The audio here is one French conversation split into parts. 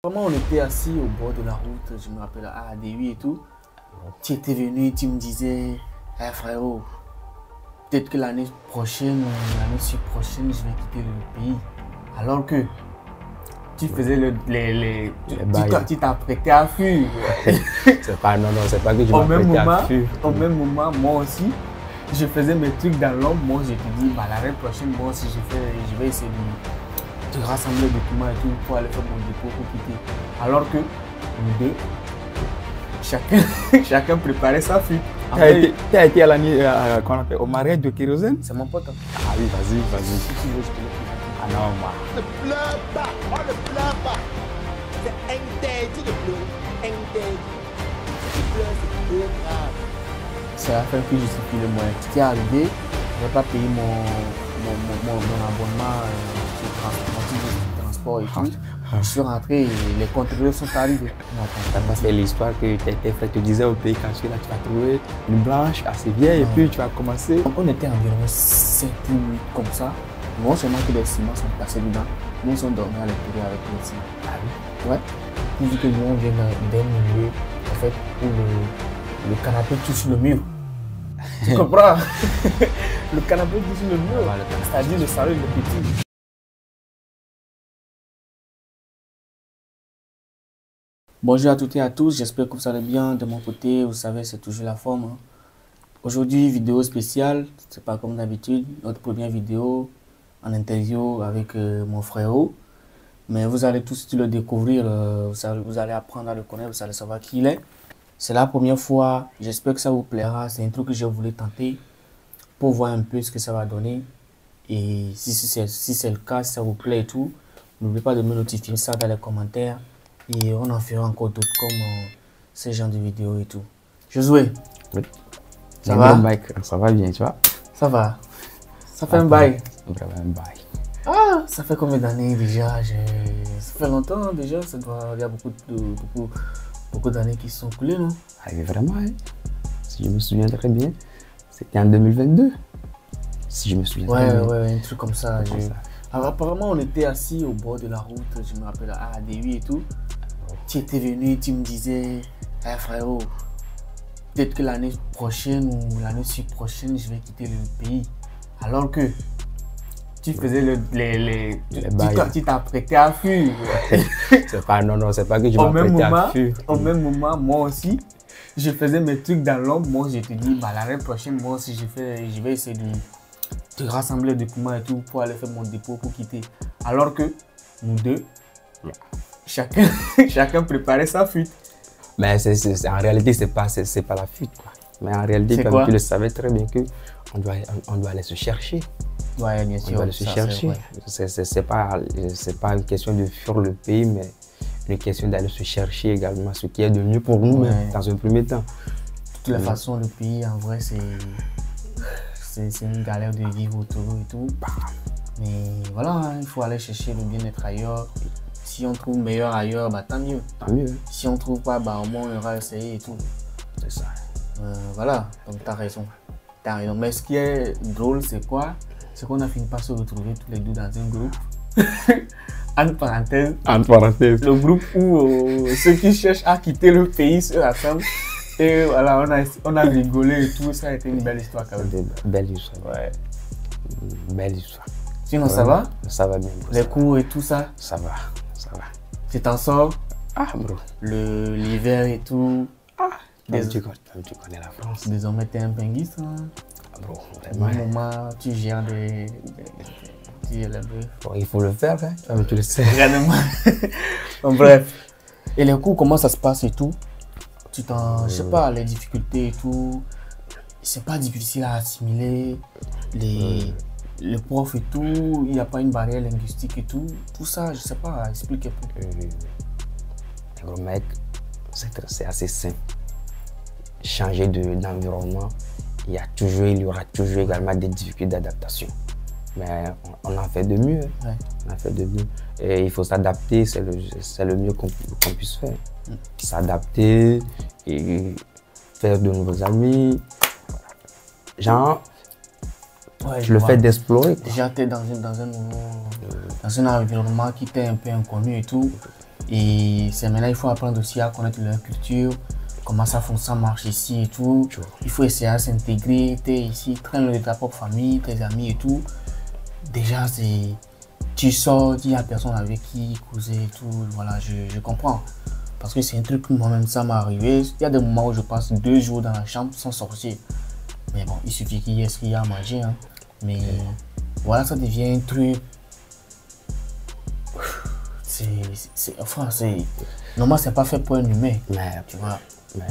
Comment on était assis au bord de la route, je me rappelle à ADU et tout. Tu étais venu, tu me disais, hey frérot, peut-être que l'année prochaine ou l'année prochaine, je vais quitter le pays. Alors que tu faisais tu t'apprêtais à fuir. C'est pas, non, c'est pas que je m'apprêtais à fuir. Au même moment, moi aussi, je faisais mes trucs dans l'ombre. Moi, je te dis, bah, l'année prochaine, moi aussi, je vais essayer de rassembler les documents et tout pour aller faire mon dépôt pour quitter. Alors que nous deux, chacun préparait sa fuite. Tu as été à l'année, au mariage de Kérosène? C'est mon pote. Hein. Ah oui, vas-y. Si tu veux, je te le présente. Ah non, moi. Ne pleure pas, on ne pleure pas. C'est interdit de pleurer, interdit. Si tu pleures, c'est trop grave. C'est la fin que justifie le moyen. Ce qui est arrivé, je n'ai pas payé mon abonnement sur transport et tout. Je suis rentré et les contrôleurs sont arrivés. Tu as pas fait l'histoire que tes frères te disaient au pays quand tu es là, tu vas trouver une blanche assez vieille et puis tu vas commencer. On était environ 7 ou 8 comme ça. Non seulement que les ciments sont passés dedans, nous sommes dormis à l'intérieur avec les ciments. Ah oui? Ouais. Vu que nous on vient d'un milieu en fait, où le canapé touche le mur. Tu comprends? Le canapé touche le mur, c'est-à-dire le salon et le petit. Bonjour à toutes et à tous, j'espère que vous allez bien. De mon côté, vous savez, c'est toujours la forme. Hein. Aujourd'hui, vidéo spéciale, c'est pas comme d'habitude, notre première vidéo en interview avec mon frérot. Mais vous allez tous le découvrir, vous allez apprendre à le connaître, vous allez savoir qui il est. C'est la première fois, j'espère que ça vous plaira. C'est un truc que j'ai voulu tenter pour voir un peu ce que ça va donner. Et si c'est le cas, si ça vous plaît et tout, n'oubliez pas de me notifier ça dans les commentaires. Et on en fera encore d'autres comme ce genre de vidéos et tout. Josué, oui. Ça va? Ça va bien, tu vois? Ça va. Ça fait un bail. Vraiment un bail. Ah, ça fait combien d'années déjà? Ça fait longtemps hein, déjà. Il y a beaucoup d'années qui sont coulées, non? Ah oui, vraiment, hein? Si je me souviens très bien, c'était en 2022. Si je me souviens très bien. Ouais, un truc comme ça. Alors, apparemment, on était assis au bord de la route, je me rappelle à ADU et tout. Tu étais venu, tu me disais, hey frérot, peut-être que l'année prochaine ou l'année prochaine, je vais quitter le pays. Alors que tu faisais tu t'apprêtais à fuir. C'est pas, non, c'est pas que je m'apprêtais à fuir. Au même moment, moi aussi, je faisais mes trucs dans l'ombre. Moi, je te dis, bah, l'année prochaine, moi aussi, je vais essayer de rassembler les documents et tout pour aller faire mon dépôt pour quitter. Alors que nous deux, chacun préparait sa fuite. Mais en réalité, c'est pas la fuite, quoi. Mais en réalité, comme tu le savais très bien qu'on doit aller se chercher. Ouais, bien sûr. On doit aller se chercher. C'est pas une question de fuir le pays, mais une question d'aller se chercher également ce qui est de mieux pour nous, dans un premier temps. De toute façon, le pays, en vrai, c'est une galère de vivre autour et tout. Mais voilà, hein, il faut aller chercher le bien-être ailleurs. Si on trouve meilleur ailleurs, bah tant mieux. Tant mieux. Si on trouve pas, bah au moins on aura essayé et tout. C'est ça. Voilà, donc t'as raison. Mais ce qui est drôle, c'est quoi? C'est qu'on a fini par se retrouver tous les deux dans un groupe. Entre parenthèses. Le groupe où ceux qui cherchent à quitter le pays se rassemblent. Et voilà, on a rigolé et tout. Ça a été une belle histoire quand même. Belle histoire. Ouais. Belle histoire. Sinon, ça va? Ça va bien. Les cours et tout ça? Ça va. Tu t'en sors? Ah, bro. L'hiver et tout? Ah, tu connais la France. Désormais, t'es un pinguiste. Hein? Ah, bro, vraiment. Au moment, tu gères des bon, il faut le faire, hein? Comme tu le sais. Regarde-moi. Bon, bref. Et les cours, comment ça se passe et tout? Je sais pas, les difficultés et tout. C'est pas difficile à assimiler. Les profs et tout, il n'y a pas une barrière linguistique et tout. Tout ça, je sais pas, explique un peu. Gros mec, c'est assez simple. Changer d'environnement, il y aura toujours également des difficultés d'adaptation. Mais on en fait de mieux. Ouais. On en fait de mieux. Et il faut s'adapter, c'est le mieux qu'on puisse faire. S'adapter et faire de nouveaux amis. Genre, le fait d'explorer. Déjà, tu es dans un environnement qui t'est un peu inconnu et tout. Et c'est maintenant, il faut apprendre aussi à connaître leur culture, comment ça fonctionne, ça marche ici et tout. Il faut essayer à s'intégrer. Tu es ici, traîne de ta propre famille, tes amis et tout. Déjà, tu sors, il n'y a personne avec qui causer et tout. Voilà, je comprends. Parce que c'est un truc que moi-même, ça m'est arrivé. Il y a des moments où je passe 2 jours dans la chambre sans sortir. Mais bon, il suffit qu'il y ait ce qu'il y a à manger. Hein. Mais voilà, ça devient un truc. Enfin, normalement, c'est pas fait pour un humain. Mais, tu vois. Mais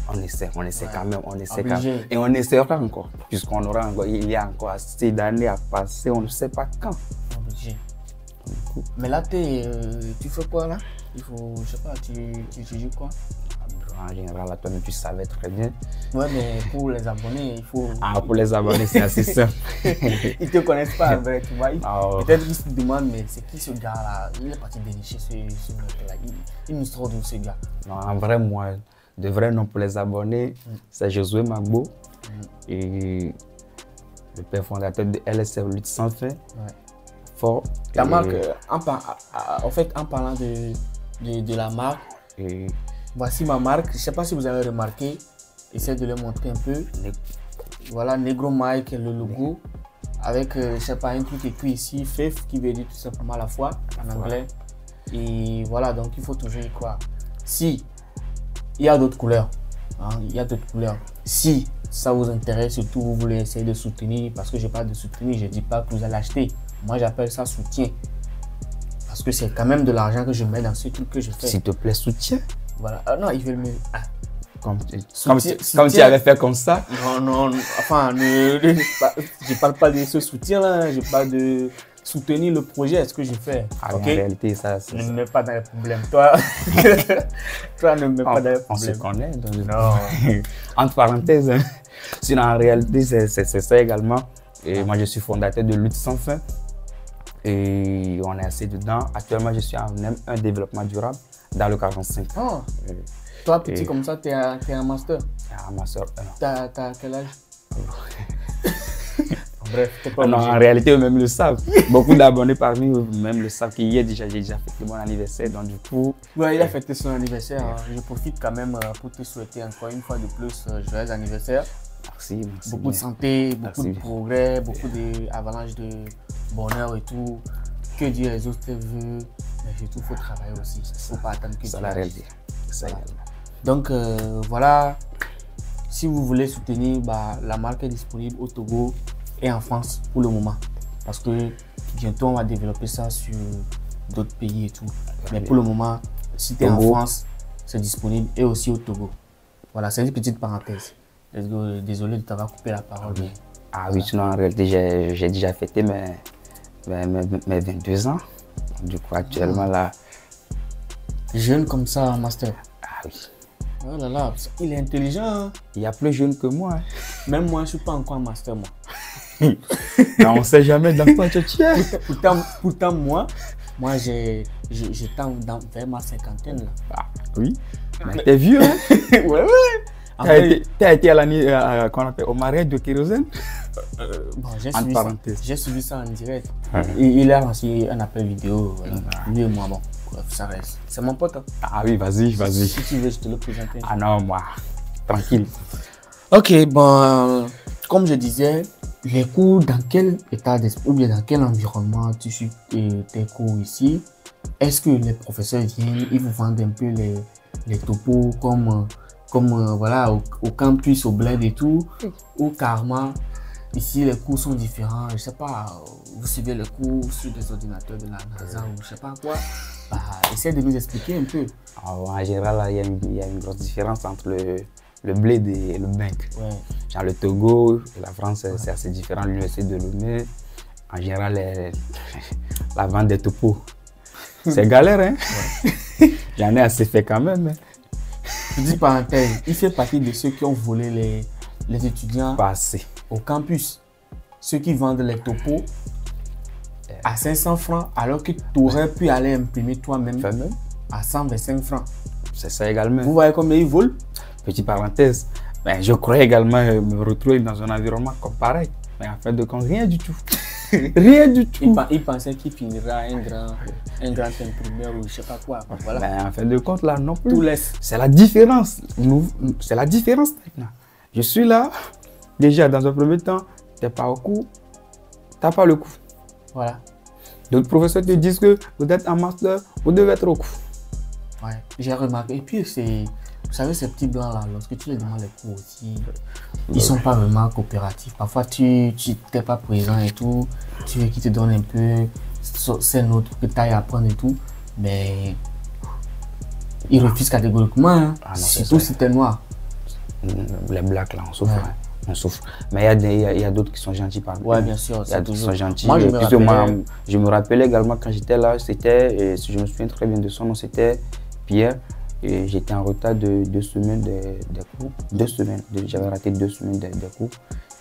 on essaie quand même, Et on essaiera encore, puisqu'on aura encore, il y a encore assez d'années à passer, on ne sait pas quand. Obligé. Mais là, tu fais quoi là? Il faut, je sais pas, tu étudies quoi? En général, là, toi-même, tu savais très bien. Ouais, mais pour les abonnés, il faut... Ah, pour les abonnés, c'est assez simple. Ils te connaissent pas, en vrai, tu vois. Peut-être qu'ils se demandent, mais c'est qui ce gars-là? Il est parti dénicher ce mec-là. Il nous sort d'où ce gars? Non, en vrai, moi, de vrai nom pour les abonnés, c'est Josué Magbo. Et le père fondateur de LSF Lutte Sans Fin. Fort. La marque, en fait, en parlant de la marque, voici ma marque. Je ne sais pas si vous avez remarqué, essayez de le montrer un peu. Voilà, Negro Mike, le logo, avec, je sais pas, un truc écrit ici, FIF, qui veut dire tout simplement la foi, en anglais. Et voilà, donc il faut toujours y croire. Si il y a d'autres couleurs, hein, il y a d'autres couleurs. Si ça vous intéresse, surtout vous voulez essayer de soutenir, parce que je parle de soutenir, je ne dis pas que vous allez acheter. Moi, j'appelle ça soutien. Parce que c'est quand même de l'argent que je mets dans ce truc que je fais. S'il te plaît, soutien. Voilà. Ah non, ils veulent me... Comme tu avais fait comme ça. Non, enfin, je parle pas de ce soutien-là, je parle de soutenir le projet, ce que je fais. En réalité, ça... Ne me mets pas dans les problèmes. Toi, toi ne me mets pas dans les problèmes. On se connaît. Donc... Non. Entre parenthèses, hein. Sinon, en réalité, c'est ça également. Et moi, je suis fondateur de Lutte Sans Fin. Et on est assez dedans. Actuellement, je suis en M1 développement durable dans le 45. Oh. Toi, petit comme ça, tu es un master? Un master 1. T'as quel âge? Bref, non, en réalité, eux-mêmes le savent. Beaucoup d'abonnés parmi eux-mêmes le savent qu'hier, j'ai déjà fêté mon anniversaire. Donc, du coup. Ouais, il a fêté son anniversaire. Je profite quand même pour te souhaiter encore une fois de plus joyeux anniversaire. Merci. Beaucoup de santé, beaucoup de progrès, beaucoup d'avalanches de bonheur et tout. Que Dieu exauce tes vœux. Mais surtout, il faut travailler aussi. Il ne faut pas attendre que c'est la réalité. Ça également. Donc, voilà. Si vous voulez soutenir, la marque est disponible au Togo et en France pour le moment. Parce que bientôt, on va développer ça sur d'autres pays et tout. Mais pour le moment, si tu es en France, c'est disponible et aussi au Togo. Voilà, c'est une petite parenthèse. Désolé de t'avoir coupé la parole. Mais... Ah oui, sinon en réalité, j'ai déjà fêté mes 22 ans. Du coup, actuellement là... Jeune comme ça, en master. Ah oui. Oh là là, il est intelligent. Hein? Il y a plus jeune que moi. Hein. Même moi, je ne suis pas encore en master, moi. Non, on ne sait jamais dans quoi tu tiens. Pourtant, moi j'étais vers ma cinquantaine. Là. Ah, oui. Mais t'es vieux, hein? Ouais. T'as été à l'année au mariage de Kérosène? Bon, j'ai suivi ça en direct. Il a lancé un appel vidéo. Voilà. Lui et moi, bon, ça reste. C'est mon pote. Hein. Ah oui, vas-y. Si tu veux, je te le présente. Ah non, moi, tranquille. Ok, bon, comme je disais, les cours, dans quel état d'esprit ou bien dans quel environnement tu suis tes cours ici? Est-ce que les professeurs viennent, ils vous vendent un peu les topos comme voilà, au campus, au bled et tout, ou carrément, ici les cours sont différents, je sais pas, vous suivez les cours sur des ordinateurs de la NASA ou je sais pas quoi, essayez de nous expliquer un peu. Alors, en général, il y a une grosse différence entre le bled et le bank. Ouais. Genre le Togo et la France, c'est assez différent, l'université de Lomé, en général, la vente des topos, c'est galère, hein? Ouais. J'en ai assez fait quand même. Hein. Petite parenthèse, il fait partie de ceux qui ont volé les étudiants au campus. Ceux qui vendent les topos à 500 francs alors que tu aurais pu aller imprimer toi-même à 125 francs. C'est ça également. Vous voyez combien ils volent? Petite parenthèse, je croyais également me retrouver dans un environnement comme pareil. Mais en fait de compte, rien du tout. Rien du tout. Il pensait qu'il finira un grand imprimeur ou je sais pas quoi. Voilà. Mais en fin de compte, là, non plus. Tout laisse. C'est la différence. C'est la différence maintenant. Je suis là, déjà dans un premier temps, tu n'es pas au cours, tu n'as pas le coup. Voilà. D'autres professeurs te disent que vous êtes en master, vous devez être au cours. Ouais, j'ai remarqué. Et puis, vous savez, ces petits blancs-là, lorsque tu les demandes les cours aussi, ils sont pas vraiment coopératifs. Parfois, tu n'es pas présent et tout, tu veux qu'ils te donnent un peu ces notes que tu ailles à apprendre et tout, mais ils refusent catégoriquement, hein. Ah non, surtout si tu es noir. Les blacks, là, on souffre. Ouais. Hein. On souffre. Mais il y a d'autres qui sont gentils par Ouais, bien sûr. Il y a d'autres qui sont gentils. Moi, je me rappelais également quand j'étais là, c'était, si je me souviens très bien de son nom, c'était Pierre. Et j'étais en retard de 2 semaines des cours. 2 semaines. J'avais raté 2 semaines des cours.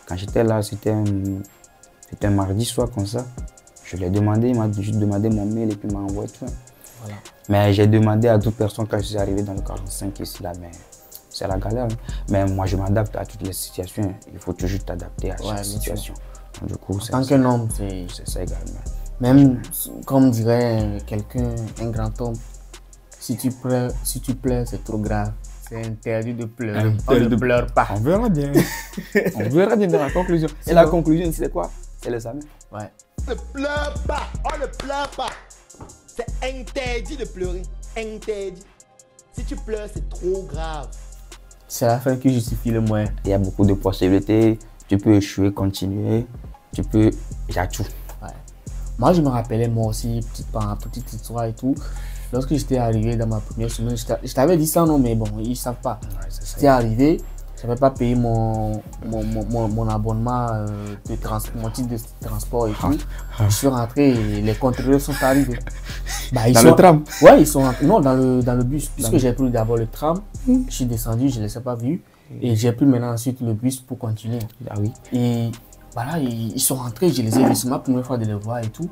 Quand j'étais là, c'était un mardi soir comme ça. Je l'ai demandé, il m'a juste demandé mon mail et puis il m'a envoyé tout. Voilà. Mais j'ai demandé à d'autres personnes quand je suis arrivé dans le 45 ici là, mais c'est la galère. Hein. Mais moi, je m'adapte à toutes les situations. Il faut toujours t'adapter à chaque situation. Donc, du coup, en tant qu'un homme, c'est ça également. Même, comme dirait quelqu'un, un grand homme, si tu pleures, c'est trop grave. C'est interdit de pleurer. On ne pleure pas. On verra bien. On verra bien dans la conclusion. Et la conclusion, c'est quoi? C'est l'examen. Ouais. On ne pleure pas. On ne pleure pas. C'est interdit de pleurer. Interdit. Si tu pleures, c'est trop grave. C'est la fin qui justifie le moyen. Il y a beaucoup de possibilités. Tu peux échouer, continuer. Tu peux... Il y a tout. Ouais. Moi, je me rappelais, moi aussi, petite histoire et tout. Lorsque j'étais arrivé dans ma première semaine, je t'avais dit ça, non, mais bon, ils ne savent pas. Ouais, j'étais arrivé, je n'avais pas payé mon abonnement mon titre de transport et tout. Je suis rentré et les contrôleurs sont arrivés. Bah, dans le tram? Ouais, ils sont rentrés. Non, dans le bus. Puisque j'ai pris d'abord le tram, je suis descendu, je ne les ai pas vus. Et j'ai pris maintenant ensuite le bus pour continuer. Ah oui. Et voilà, ils sont rentrés, je les ai vus. C'est ma première fois de les voir et tout.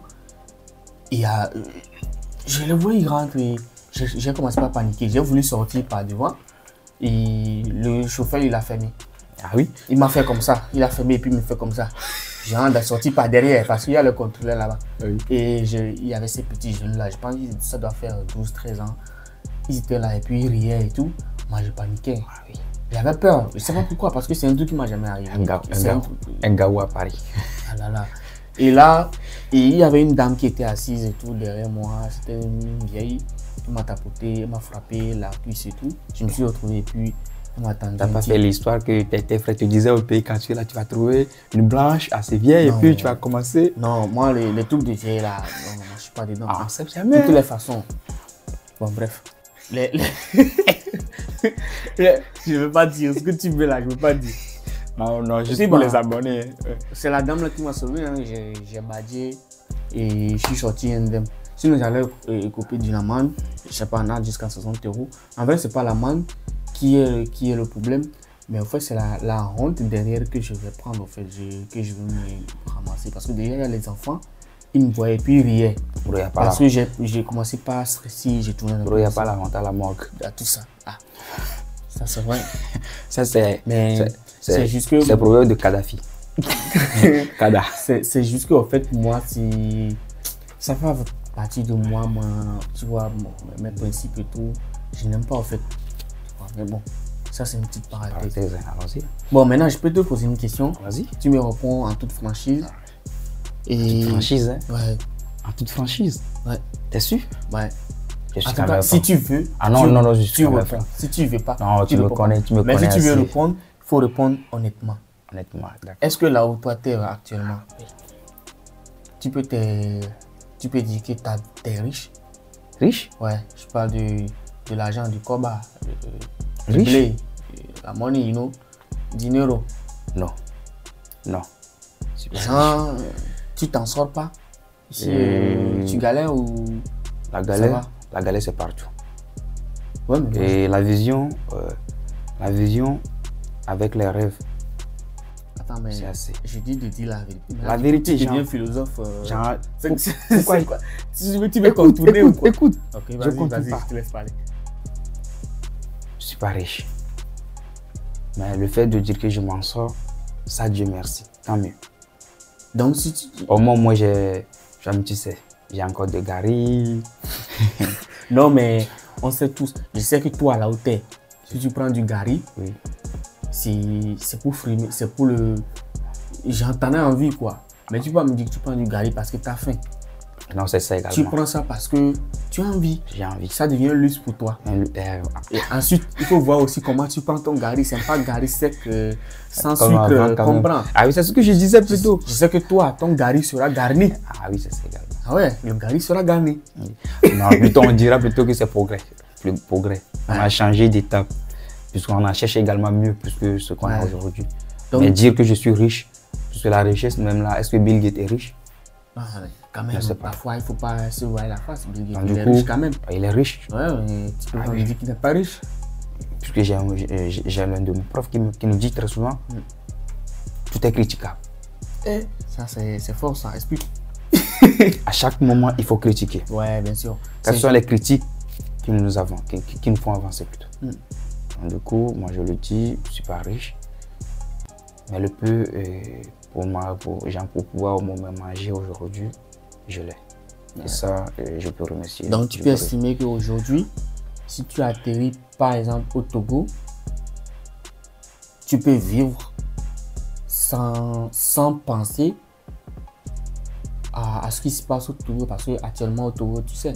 Et je les vois, ils rentrent et j'ai commencé à paniquer. J'ai voulu sortir par devant et le chauffeur, il a fermé. Ah oui? Il m'a fait comme ça. Il a fermé et puis il me fait comme ça. J'ai rendu sorti par derrière parce qu'il y a le contrôleur là-bas. Oui. Et il y avait ces petits jeunes là. Je pense que ça doit faire 12-13 ans. Ils étaient là et puis ils riaient et tout. Moi, je paniquais. Ah oui. J'avais peur. Je ne sais pas pourquoi parce que c'est un truc qui ne m'a jamais arrivé. Un gaou à Paris. Ah là là. Et là, il y avait une dame qui était assise et tout derrière moi. C'était une vieille. Elle m'a tapoté, elle m'a frappé la cuisse et tout. Je me suis retrouvé et puis elle m'a attendu. Tu n'as pas fait l'histoire que tes frères te disaient au pays quand tu es là, tu vas trouver une blanche assez vieille et puis tu vas commencer. Non, moi, les trucs de vieille là, non, je ne suis pas dedans. Ah, c'est jamais. De toutes les façons. Bon, bref. Je ne veux pas dire ce que tu veux là, je ne veux pas dire. Non, juste pour les abonnés. C'est la dame là qui m'a sauvé, hein. J'ai badgé et je suis sorti indemne. Sinon j'allais couper d'une amende, je ne sais pas, jusqu'à 60 €. En vrai, ce n'est pas l'amende qui est le problème, mais en fait c'est la honte derrière que je vais prendre, en fait, que je veux me ramasser. Parce que déjà il y a les enfants, ils me voyaient et puis ils riaient. Parce que j'ai commencé par stresser, j'ai tourné. Il n'y a pas la honte à la morgue. À tout ça. Ah. Ça c'est vrai. Ça c'est... C'est juste que... C'est le problème de Kadhafi. C'est juste qu'en fait, moi, ça fait partie de moi, tu vois, mes principes et tout. Je n'aime pas en fait. Mais bon, ça c'est une petite parenthèse. Allons-y. Bon, maintenant, je peux te poser une question. Vas-y. Tu me réponds en toute franchise. En toute franchise, hein? Ouais. En toute franchise? Ouais. T'es sûr? Ouais. Je suis en tout cas, si tu veux... Ah non, je suis tu réponds. Si tu veux pas, non, tu me connais. Mais si tu veux répondre, il faut répondre honnêtement. Honnêtement, d'accord. Est-ce que là où toi tu es actuellement, tu peux dire que tu es riche? Riche? Ouais, je parle de l'argent, du koba, du riche? blé, la money, you know, dinero. Non. Genre, tu t'en sors pas? Tu galères ou... La galère c'est partout. Ouais, mais et la vision avec les rêves. Attends, mais je dis de dire la vérité. La vérité, tu deviens philosophe. Pourquoi tu veux contourner ou quoi? Écoute, ok, vas-y, je te laisse parler. Je suis pas riche. Mais le fait de dire que je m'en sors, ça, Dieu merci, tant mieux. Donc, si tu... Au moins, moi, tu sais, j'ai encore de Gary. Non, mais on sait tous. Je sais que toi, à la hauteur, si tu prends du Gary, Oui. c'est pour frimer, c'est pour le... J'entendais envie, quoi. Mais tu peux pas me dire que tu prends du Gary parce que tu as faim. Non, c'est ça également. Tu prends ça parce que tu as envie. J'ai envie. Ça devient un luxe pour toi. Et ensuite, il faut voir aussi comment tu prends ton Gary. C'est pas Gary sec sans sucre, comprends. Ah oui, c'est ce que je disais plus tôt. Je sais que toi, ton Gary sera garni. Ah oui, c'est ça également. Ah ouais, le Gary sera garni. Non, plutôt, on dira plutôt que c'est progrès. Le progrès. On a changé d'étape. Puisqu'on a cherché également mieux plus que ce qu'on a aujourd'hui. Mais dire que je suis riche, puisque la richesse, même là, est-ce que Bill Gates est riche? Quand même, parfois, il ne faut pas se voir la face. Bill Gates, il est riche quand même. Il est riche. Ouais, mais tu peux pas dire qu'il n'est pas riche. Puisque j'ai l'un de mes profs qui nous dit très souvent, tout est critiquable. Ça, c'est fort, ça. Explique. À chaque moment, il faut critiquer. Ouais, bien sûr. Quelles sont les critiques qui nous font avancer plutôt. Donc, du coup, moi je le dis, je ne suis pas riche, mais le peu pour pouvoir au moment manger aujourd'hui, je l'ai. Et ça, je peux remercier. Donc tu peux estimer qu'aujourd'hui, si tu atterris par exemple au Togo, tu peux vivre sans penser à ce qui se passe au Togo, parce qu'actuellement au Togo, tu sais,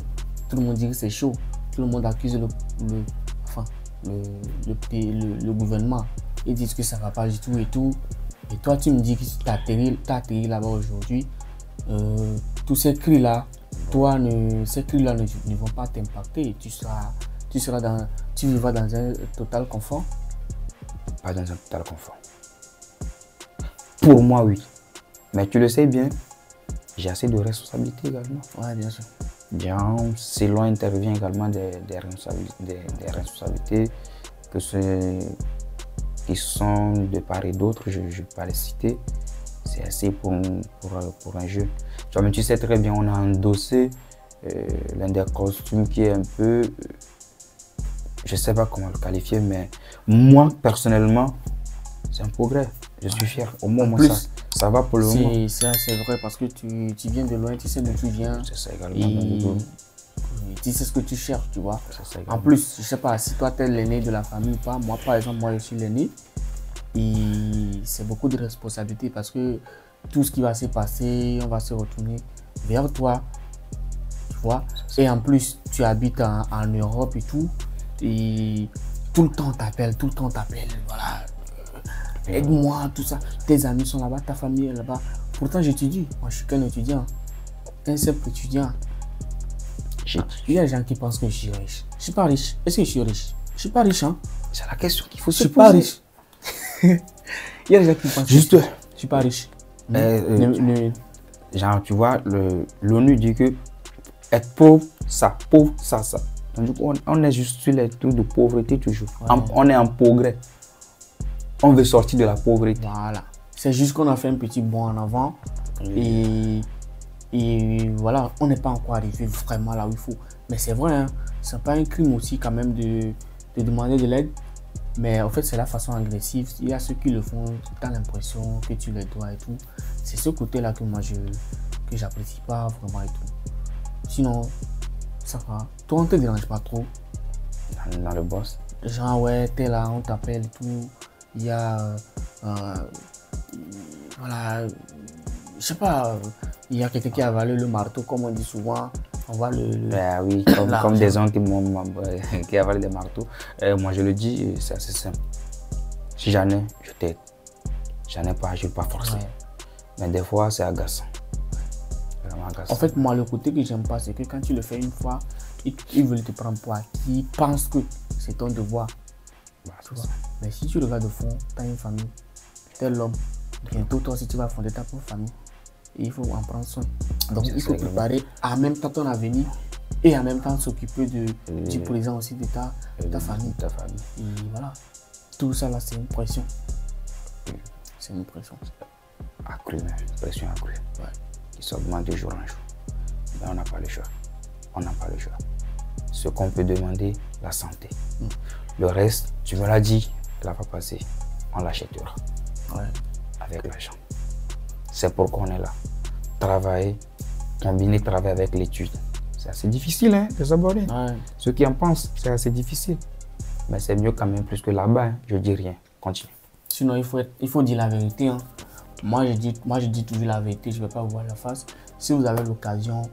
tout le monde dit que c'est chaud, tout le monde accuse le gouvernement. Ils disent que ça ne va pas du tout et tout. Et toi, tu me dis que si tu as atterri là-bas aujourd'hui, tous ces cris-là, ces cris-là ne vont pas t'impacter. Tu vivras dans un total confort. Pas dans un total confort. Pour moi, oui. Mais tu le sais bien, j'ai assez de responsabilités également. Oui, bien sûr. Bien, si l'on intervient également des responsabilités qui sont de part et d'autre, je ne vais pas les citer, c'est assez pour un jeu. Tu sais très bien, on a endossé l'un des costumes qui est un peu, je ne sais pas comment le qualifier, mais moi personnellement, c'est un progrès. Je suis fier. Au moins, moi, ça va pour le moment. C'est vrai parce que tu viens de loin, tu sais d'où tu viens. C'est ça également. Tu sais ce que tu cherches, tu vois. En plus, je ne sais pas si toi tu es l'aîné de la famille ou pas. Moi, par exemple, je suis l'aîné. Et c'est beaucoup de responsabilités parce que tout ce qui va se passer, on va se retourner vers toi. Tu vois. Et en plus, tu habites en Europe et tout. Et tout le temps, t'appelles. Voilà. Aide-moi, tout ça. Tes amis sont là-bas, ta famille est là-bas. Pourtant, j'étudie. Moi, je suis qu'un étudiant. Un simple étudiant. Il y a des gens qui pensent que je suis riche. Je ne suis pas riche. Est-ce que je suis riche? Je ne suis pas riche, hein? C'est la question qu'il faut se poser. Je ne suis pas riche. Il y a des gens qui pensent juste que je ne suis pas riche. Genre, tu vois, l'ONU dit que être pauvre, ça. Donc, du coup, on est juste sur les taux de pauvreté toujours. Ouais. On est en progrès. On veut sortir de la pauvreté. Voilà. C'est juste qu'on a fait un petit bond en avant. Et voilà, on n'est pas encore arrivé vraiment là où il faut. Mais c'est vrai, hein, c'est pas un crime aussi quand même de demander de l'aide. Mais en fait, c'est la façon agressive. Il y a ceux qui le font, tu as l'impression que tu les dois et tout. C'est ce côté-là que moi, que j'apprécie pas vraiment et tout. Sinon, ça va. Toi, on ne te dérange pas trop. Dans le boss. Genre, ouais, t'es là, on t'appelle et tout. Il y a... voilà... Je sais pas, il y a quelqu'un qui a avalé le marteau, comme on dit souvent. On va Ben oui, comme des gens qui avalent des marteaux. Moi, je le dis, c'est assez simple. Si j'en ai, je t'aide. J'en ai pas, je ne vais pas forcer. Ouais. Mais des fois, c'est agaçant. Vraiment agaçant. En fait, moi, le côté que j'aime pas, c'est que quand tu le fais une fois, ils veulent te prendre pour acquis. Ils pensent que c'est ton devoir. Bah, mais si tu regardes au fond, tu as une famille, tu es l'homme. Bientôt, toi aussi, tu vas fonder ta propre famille. Et il faut en prendre soin. Donc, il faut préparer en même temps ton avenir et en même temps s'occuper du présent aussi de ta famille. Et voilà. Tout ça, là, c'est une pression. C'est une pression. Accrue, pression accrue. Ouais. Qui s'augmente de jour en jour. Mais on n'a pas le choix. Ce qu'on peut demander, la santé. Le reste, tu me l'as dit, elle n'a pas passé. On l'achètera. Ouais. Avec l'argent. C'est pourquoi on est là. Travailler, combiner travail avec l'étude. C'est assez difficile, hein, de s'aborder. Ouais. Ceux qui en pensent, c'est assez difficile. Mais c'est mieux quand même plus que là-bas. Hein. Je dis rien. Continue. Sinon, il faut dire la vérité. Hein. Moi, je dis toujours la vérité. Je ne vais pas vous voir la face. Si vous avez l'occasion,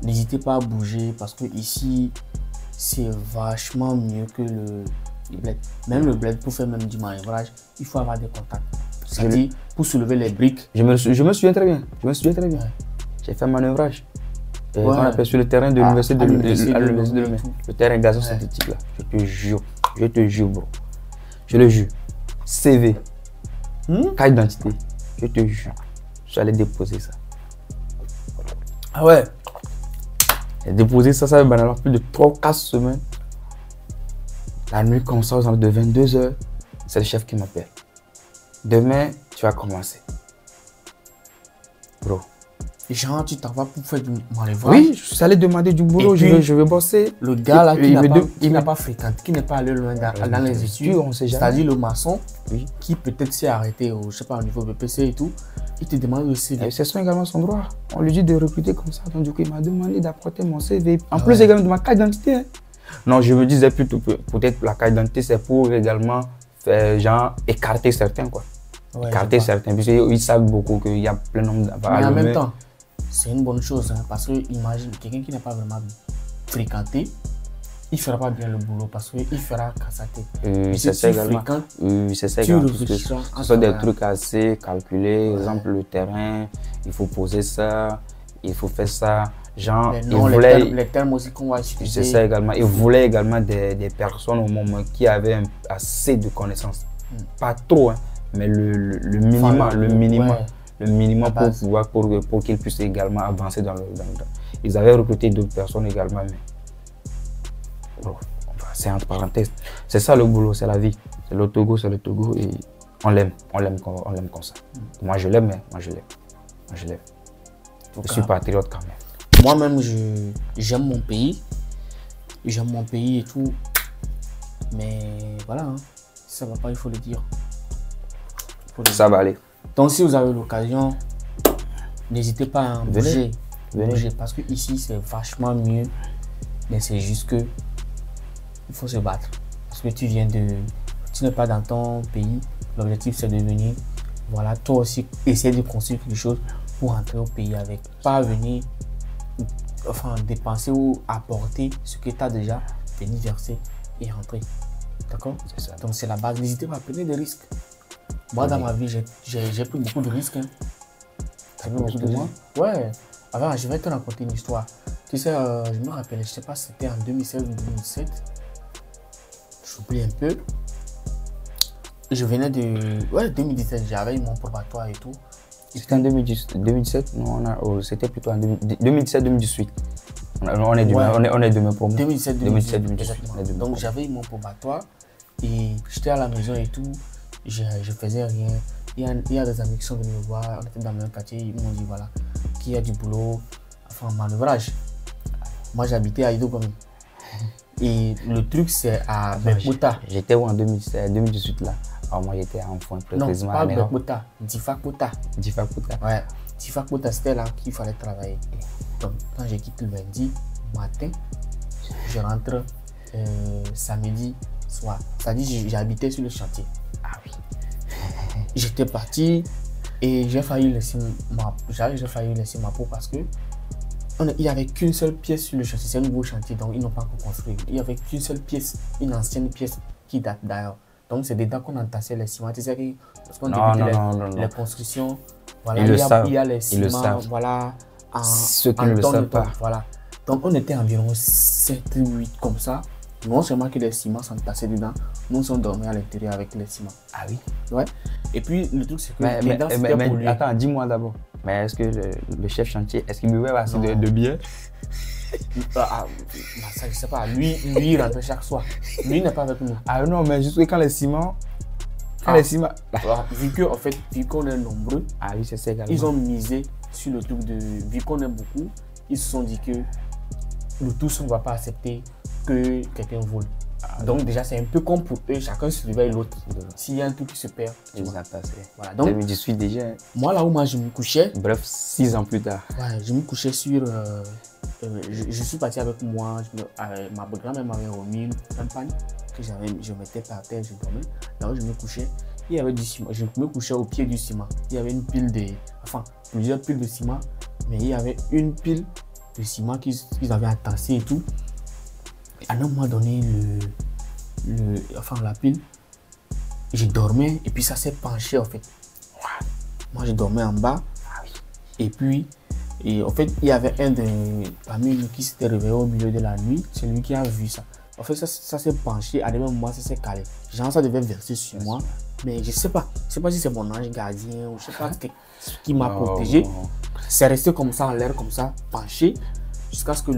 n'hésitez pas à bouger parce que ici, c'est vachement mieux que le bled. Même le bled, pour faire même du manœuvrage, il faut avoir des contacts. C'est-à-dire, pour soulever les briques. Je me souviens très bien. Je me souviens très bien. Ouais. J'ai fait un manœuvrage. Ouais. On appelle sur le terrain de l'université de Lomé. Le terrain gazon Ouais. synthétique là. Je te jure, bro. Je le jure. CV, carte d'identité. Je te jure. Je suis allé déposer ça. Ah ouais. J'ai déposé ça, ça va alors plus de 3 ou 4 semaines. La nuit comme ça, aux alentours de 22 h, c'est le chef qui m'appelle. Demain, tu vas commencer. Bro. Genre, tu t'en vas pour faire du manœuvrage. Oui, je suis allé demander du boulot, je vais bosser. Le gars là Et qui n'a pas fréquenté, qui n'est pas allé loin dans les études, on sait jamais. c'est-à-dire le maçon, Oui. qui peut-être s'est arrêté au, je sais pas, au niveau BPC et tout, il te demande le CV. C'est également son droit. On lui dit de recruter comme ça. Donc du coup, il m'a demandé d'apporter mon CV. En plus également de ma carte d'identité. Hein. Non, je me disais plutôt peut-être la carte d'identité, c'est pour également faire, genre, écarter certains, quoi. Ouais, Écarter certains, puisqu'ils savent beaucoup qu'il y a plein de nombre mais en même temps, c'est une bonne chose, hein, parce que imagine, quelqu'un qui n'a pas vraiment fréquenté, il ne fera pas bien le boulot parce qu'il fera qu'à sa tête. C'est ça également. C'est ça également. Ce sont des trucs assez calculés. Par exemple, le terrain, il faut poser ça, il faut faire ça. Genre, les termes aussi qu'on va utiliser. C'est ça également. Il voulait également des personnes au moment qui avaient assez de connaissances. Pas trop, hein, mais le minimum. Enfin, Le minimum pour pouvoir pour qu'ils puissent également avancer dans le. Ils avaient recruté d'autres personnes également, mais bon, c'est entre parenthèses. C'est ça le boulot, c'est la vie. C'est le Togo et on l'aime comme ça. Moi je l'aime, mais moi je l'aime. Je suis patriote quand même. Moi-même, j'aime mon pays. J'aime mon pays et tout. Mais voilà, hein, si ça va pas, il faut le dire. Ça va aller. Donc si vous avez l'occasion, n'hésitez pas à bouger. Venez. Parce que ici c'est vachement mieux. Mais c'est juste que il faut se battre. Parce que tu n'es pas dans ton pays. L'objectif c'est de venir. Voilà, toi aussi, essayer de construire quelque chose pour rentrer au pays avec. Pas venir, enfin dépenser ou apporter ce que tu as déjà, venir verser et rentrer. D'accord? C'est ça. Donc c'est la base. N'hésitez pas à prendre des risques. Moi, dans ma vie, j'ai pris beaucoup de risques. Hein. J'ai pris beaucoup de risques. Ouais. Avant, je vais te raconter une histoire. Tu sais, je me rappelle, je ne sais pas si c'était en 2016 ou 2017. J'oublie un peu. Je venais de... Ouais, 2017, j'avais eu mon probatoire et tout. C'était en 2017? Non, c'était plutôt en 2017-2018. On est de mes promos. 2017-2018, exactement. Donc, j'avais eu mon probatoire et j'étais à la maison et tout. Je faisais rien. Il y a des amis qui sont venus me voir, on était dans le même quartier, ils m'ont dit voilà, qu'il y a du boulot, enfin manœuvrage. Moi j'habitais à Idogomi. Et le truc c'est à Bekota. J'étais où en 2018 là? Alors moi j'étais en point précisément. Non, pas Bekota, Difakota. Difakota. Ouais, Difakota c'était là qu'il fallait travailler. Donc quand j'ai quitté le lundi matin, je rentre samedi soir. C'est-à-dire j'habitais sur le chantier. Ah oui. J'étais parti et j'ai failli laisser ma peau parce que il n'y avait qu'une seule pièce sur le chantier. C'est un nouveau chantier, donc ils n'ont pas encore construit. Il n'y avait qu'une seule pièce, une ancienne pièce qui date d'ailleurs. Donc c'est dedans qu'on entassait les ciments. Tu sais que lorsqu'on débute les constructions, voilà, il y a les ciments, voilà, ceux qui ne le savent pas. Voilà. Donc on était environ 7 ou 8 comme ça. Non seulement que les ciments s'entassaient dedans, nous on dormait à l'intérieur avec les ciments. Ah oui? Ouais. Et puis le truc c'est que mais attends, dis-moi d'abord. Mais est-ce que le chef chantier, est-ce qu'il buvait assez de bière? Ça je sais pas. Lui il rentrait chaque soir. Lui il n'est pas avec nous. Ah non, mais juste quand les ciments. Vu qu'on est nombreux, ah oui, c'est ça également. ils ont misé sur le truc de. Vu qu'on est beaucoup, ils se sont dit que nous tous on ne va pas accepter que quelqu'un vole. Donc déjà, c'est un peu comme pour eux, chacun surveille l'autre. S'il y a un truc qui se perd, tu vois. Voilà, donc, 2018 déjà. moi, là où moi, je me couchais, Bref, 6 ans plus tard. ouais, je me couchais sur... je suis parti avec moi, ma grand-mère m'avait remis une campagne que je mettais par terre, je dormais. Là où je me couchais, il y avait du ciment. Je me couchais au pied du ciment. Il y avait une pile de... Enfin, plusieurs piles de ciment, mais il y avait une pile de ciment qu'ils avaient entassé et tout. Et à un moment donné, la pile, je dormais et puis ça s'est penché en fait. Moi, je dormais en bas. Et puis, en fait, il y avait un parmi nous qui s'était réveillé au milieu de la nuit. C'est lui qui a vu ça. En fait, ça s'est penché. À des moments, ça s'est calé. Genre, ça devait verser sur moi. Mais je sais pas. Je sais pas si c'est mon ange gardien ou je sais pas ce qui m'a protégé. C'est resté comme ça en l'air, comme ça, penché. Jusqu'à ce que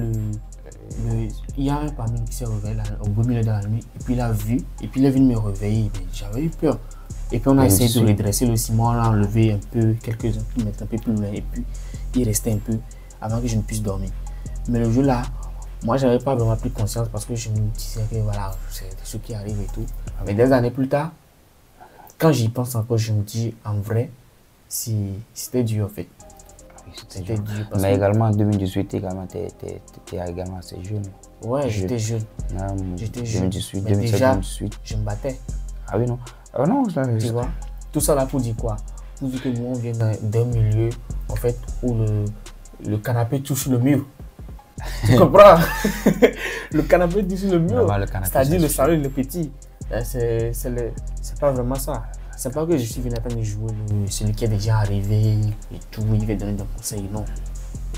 il y a un parmi nous qui s'est réveillé au milieu de la nuit. Et puis il a vu. Et puis il est venu me réveiller. J'avais eu peur. Et puis on a essayé de redresser le ciment. On l'a enlevé un peu, quelques-uns, pour mettre un peu plus loin. Et puis il restait un peu avant que je ne puisse dormir. Mais le jour là, moi j'avais pas vraiment pris conscience parce que je me disais que voilà, c'est ce qui arrive et tout. Mais des années plus tard, quand j'y pense encore, je me dis en vrai, c'était dur en fait. C'était dur. Mais également en 2018, tu étais également assez jeune. Ouais, j'étais jeune. J'étais jeune. 2018, mais déjà, 2018. je me battais. Ah oui, non. Ah non, ça, tu vois. Tout ça là pour dire quoi? Pour dire que nous on vient d'un milieu en fait où le canapé touche le mur. Tu comprends? Le canapé touche le mur. C'est-à-dire le salon le petit. C'est pas vraiment ça. C'est pas que je suis venu à peine de jouer celui qui est déjà arrivé et tout, il va donner des conseils, non.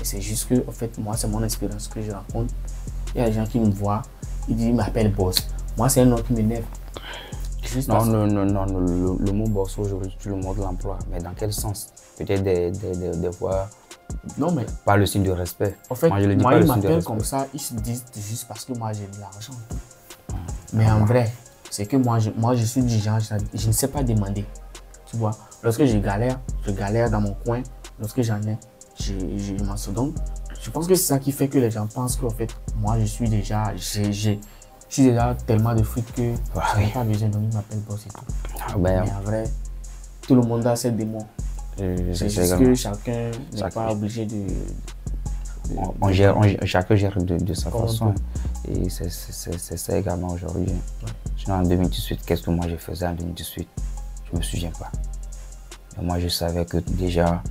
C'est juste que, en fait, moi, c'est mon expérience que je raconte. Il y a des gens qui me voient, ils m'appellent boss. Moi, c'est un nom qui m'énerve. Non, le mot boss aujourd'hui, tu le mot de l'emploi. Mais dans quel sens? Peut-être des fois. Non, mais. Pas le signe de respect. En fait, moi, je le dis moi pas ils le signe de m'appellent respect. comme ça, ils se disent juste parce que moi, j'ai de l'argent. Mais en vrai, c'est que moi, je suis du genre, je ne sais pas demander. Tu vois, lorsque je galère dans mon coin. Lorsque j'en ai, je m'en sors. Donc, je pense que c'est ça qui fait que les gens pensent qu'en fait, moi, je suis déjà tellement de fric que je n'ai pas besoin de m'appeler boss et tout. Mais en vrai, tout le monde a ses démons. C'est juste que chacun n'est pas obligé de chacun gère de sa façon. Et c'est ça également aujourd'hui. Sinon, en 2018, qu'est-ce que moi je faisais en 2018? Je ne me souviens pas. Mais moi, je savais que déjà,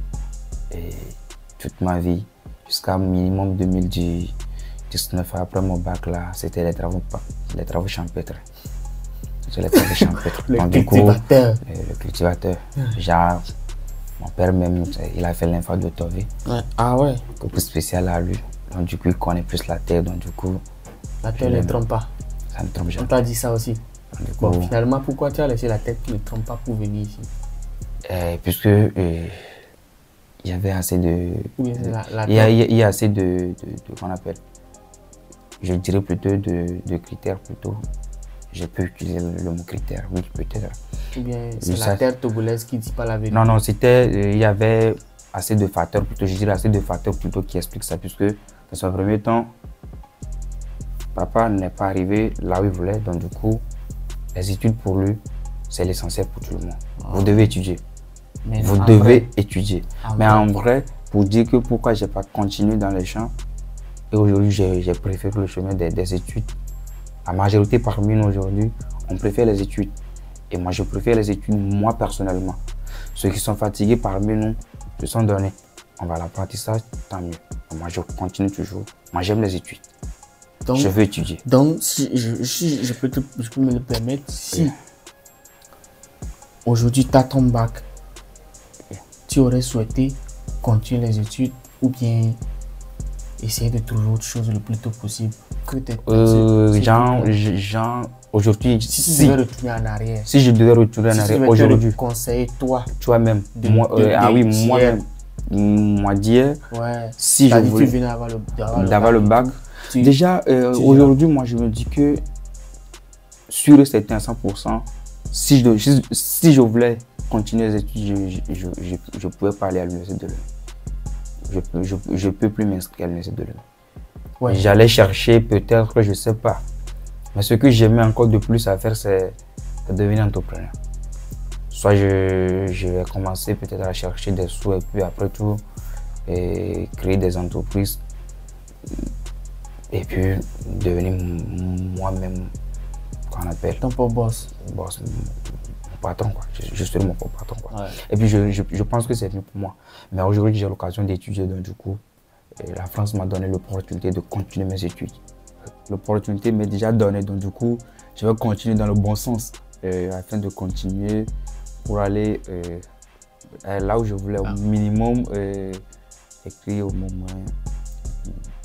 toute ma vie, jusqu'à minimum 2019, après mon bac, là, c'était les travaux champêtres. C'est les travaux champêtres. Le cultivateur. Le cultivateur. Genre, mon père même, il a fait l'info de Tové. Ah ouais? Beaucoup spécial à lui. Donc du coup, il connaît plus la terre. Donc du coup... La terre ne trompe pas. Ça ne trompe jamais. On t'a dit ça aussi. Bon, finalement, pourquoi tu as laissé la terre qui ne trompe pas pour venir ici? Puisque il y avait assez de... Il y a assez de qu'on appelle, je dirais plutôt de critères plutôt. Je peux utiliser le mot critère, oui, peut-être. Ou bien c'est la terre togolaise qui ne dit pas la vérité? Non, c'était, il y avait assez de facteurs plutôt, je dirais assez de facteurs plutôt qui expliquent ça, puisque dans un premier temps, papa n'est pas arrivé là où il voulait, donc du coup, les études pour lui, c'est l'essentiel pour tout le monde. Vous devez étudier. Vous devez étudier. Mais en vrai, pour dire que pourquoi je n'ai pas continué dans les champs, et aujourd'hui j'ai préféré le chemin des études. La majorité parmi nous aujourd'hui, on préfère les études. Et moi, je préfère les études, moi personnellement. Ceux qui sont fatigués parmi nous se sont donnés. On va à l'apprentissage, tant mieux. Moi, je continue toujours. Moi, j'aime les études. Donc, je veux étudier. Donc, si je peux me le permettre, si aujourd'hui tu as ton bac, tu aurais souhaité continuer les études ou bien essayer de trouver autre chose le plus tôt possible que aujourd'hui, si tu devais retourner en arrière. Si je devais retourner en arrière aujourd'hui. Conseiller toi-même. Moi-même. Moi d'hier. Ouais. Si je voulais d'avoir le bac. Déjà, aujourd'hui, moi je me dis que sûr et certain à 100%, si je voulais continuer les études, je pouvais pas aller à l'université de l'Union. Je peux plus m'inscrire à l'université de l'Union. Ouais. J'allais chercher peut-être, je sais pas, Mais ce que j'aimais encore de plus à faire, c'est de devenir entrepreneur. Soit je vais commencer peut-être à chercher des sous et puis après tout, et créer des entreprises et puis devenir moi-même, qu'on appelle ton propre boss. Boss, mon patron, quoi. Je suis mon propre patron, quoi. Ouais. Et puis je pense que c'est mieux pour moi. Mais aujourd'hui, j'ai l'occasion d'étudier, donc du coup, la France m'a donné l'opportunité de continuer mes études. L'opportunité m'est déjà donnée, donc du coup, je vais continuer dans le bon sens afin de continuer pour aller là où je voulais au minimum écrire au moment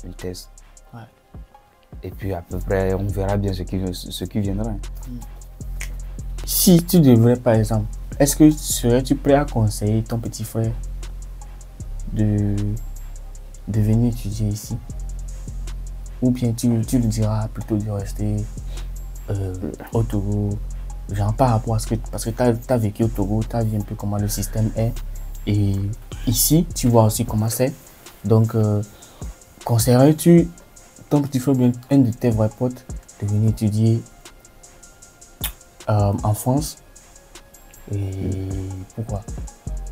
une thèse. Ouais. Et puis à peu près, on verra bien ce qui viendra. Si tu devrais, par exemple, est-ce que serais-tu prêt à conseiller ton petit frère de venir étudier ici? Ou bien tu lui diras plutôt de rester au Togo, genre par rapport à ce que... Parce que tu as vécu au Togo, tu as vu un peu comment le système est. Et ici, tu vois aussi comment c'est. Donc, conseillerais-tu ton petit frère, bien un de tes vrais potes, de venir étudier en France? Et pourquoi?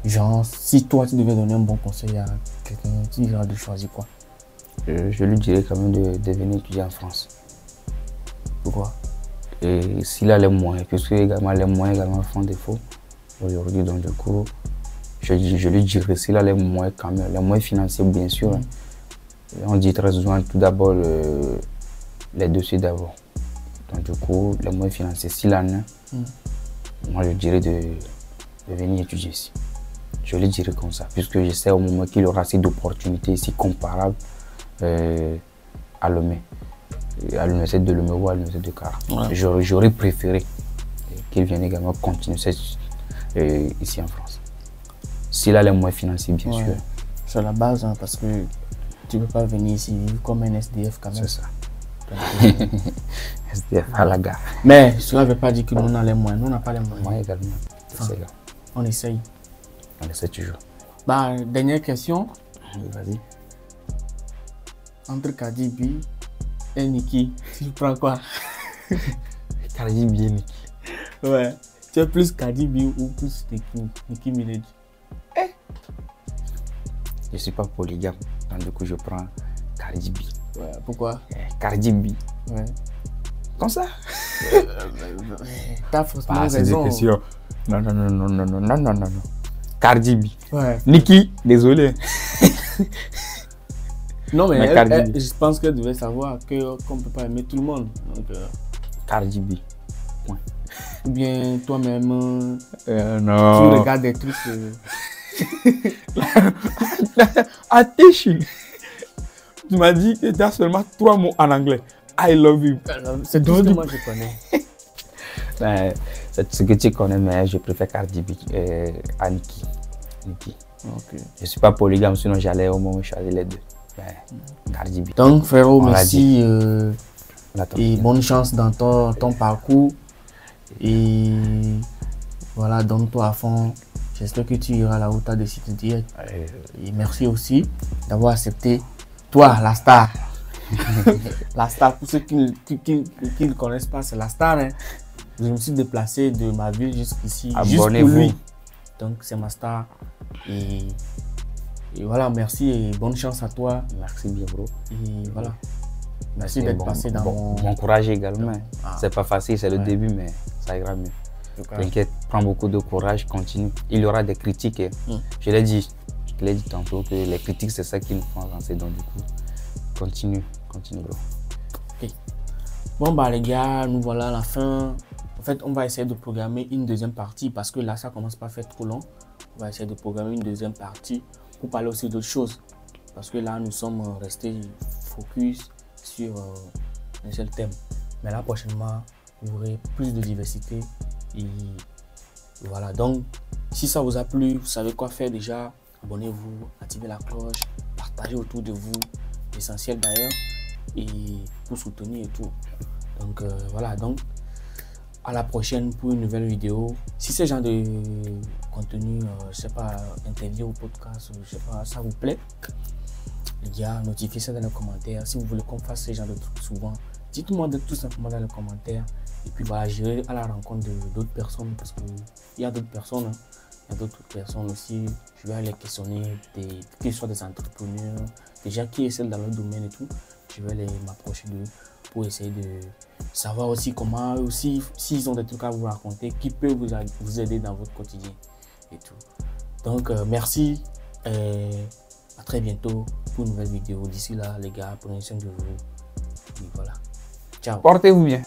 Genre, si toi, tu devais donner un bon conseil à quelqu'un, tu dirais de choisir quoi? Je lui dirais quand même de venir étudier en France. Pourquoi? Et s'il a les moyens, puisque également les moyens également font défaut aujourd'hui, donc du coup, je lui dirais s'il a les moyens quand même, les moyens financiers bien sûr. Hein. On dit très souvent tout d'abord les dossiers d'abord. Donc du coup, les moyens financiers, s'il en a, moi je dirais de venir étudier ici. Je lui dirais comme ça, puisque je sais au moment qu'il aura assez d'opportunités ici comparables à Lomé, à l'université de Lomé ou à l'université de Kara. Ouais. J'aurais préféré qu'il vienne également continuer ici en France. S'il a les moyens financiers, bien sûr. C'est la base, hein, parce que tu ne peux pas venir ici vivre comme un SDF quand même. C'est ça. Donc, SDF à la gare. Mais cela ne veut pas dire que nous on a les moyens. Nous on n'a pas les moyens. Moi également. Enfin, on essaye. On essaie toujours. Bah, dernière question. Vas-y. Entre Cardi B et Nicki, tu prends quoi? Cardi B et Nicki. Ouais. Tu es plus Cardi B ou plus Nicki Minaj? Je ne suis pas polygame, donc du coup je prends Cardi B. Ouais, pourquoi? Cardi B. Ouais. Comme ça? T'as forcément raison. Non. Cardi B. Ouais. Nicki, désolé. Non, mais je pense qu'elle devait savoir qu'on ne peut pas aimer tout le monde. Donc, Cardi B. Ouais. Ou bien toi-même, non. tu regardes des trucs. Attention. Tu m'as dit que tu as seulement 3 mots en anglais. I love you. C'est tout ce que moi je connais. C'est ce que tu connais, mais je préfère Cardi B à Nicki. Okay. Je ne suis pas polygame, sinon j'allais au moment choisir les deux. Cardi B. Donc frérot, merci et bonne chance dans ton parcours. Et voilà, donne-toi à fond. J'espère que tu iras là où tu as décidé d'y être. Et merci aussi d'avoir accepté, toi, la star. La star, pour ceux qui ne connaissent pas, c'est la star. Hein. Je me suis déplacé de ma ville jusqu'ici, juste pour lui. Donc c'est ma star. Et voilà, merci et bonne chance à toi. Merci bien, bro. Et voilà. Merci d'être passé dans mon... Bon courage également. C'est pas facile, c'est le début, mais ça ira mieux. T'inquiète, prends beaucoup de courage, continue. Il y aura des critiques. Je l'ai dit tantôt que les critiques, c'est ça qui nous font avancer. Donc du coup, continue, bro. Okay. Bon bah les gars, nous voilà à la fin. En fait, on va essayer de programmer une deuxième partie parce que là, ça commence pas à faire trop long. On va essayer de programmer une deuxième partie pour parler aussi d'autres choses. Parce que là, nous sommes restés focus sur un seul thème. Mais là, prochainement, vous aurez plus de diversité. Et voilà, donc si ça vous a plu, vous savez quoi faire déjà. Abonnez-vous, activez la cloche, partagez autour de vous, l'essentiel d'ailleurs, et pour soutenir et tout. Donc voilà, donc à la prochaine pour une nouvelle vidéo. Si ce genre de contenu, je sais pas, interview ou podcast, je sais pas, ça vous plaît, les gars, notifiez ça dans les commentaires. Si vous voulez qu'on fasse ce genre de trucs souvent, dites-moi tout simplement dans les commentaires. Et puis voilà, j'irai à la rencontre d'autres personnes parce qu'il y a d'autres personnes. Hein. Il y a d'autres personnes aussi. Je vais aller questionner qu'ils soient des entrepreneurs, déjà qui excellent dans leur domaine et tout. Je vais m'approcher d'eux pour essayer de savoir aussi comment, aussi s'ils ont des trucs à vous raconter, qui peut vous aider dans votre quotidien et tout. Donc, merci. À très bientôt pour une nouvelle vidéo. D'ici là, les gars, prenez soin de vous. Et voilà. Ciao. Portez-vous bien.